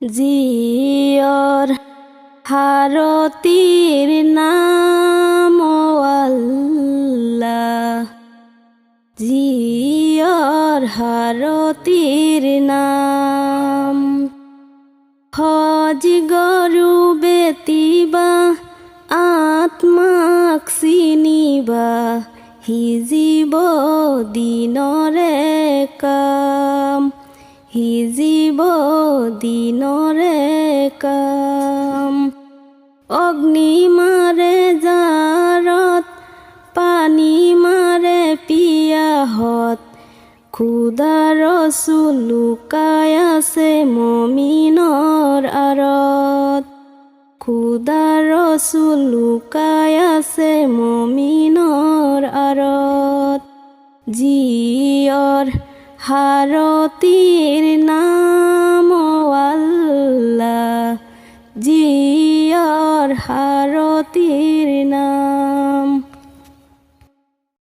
জিয়র হারতির নাম আল্লাহ, জিয়র হারতির নাম। হজ গরু বেতিবা আত্মাক চিনিবা, হিজিব দিনৰে কাম, হিজিব দিনৰে কাম। অগ্নি মাৰে জাৰত, পানী মাৰে পিয়াহত, খুদা ৰচুল লুকাই আছে মমিনৰ আঁৰত, খুদা ৰচুল লুকাই আছে মমিনৰ আঁৰত। জিয়ৰ হাৰতিৰ নাম আল্লাহ, জিয়ৰ হাৰতিৰ নাম।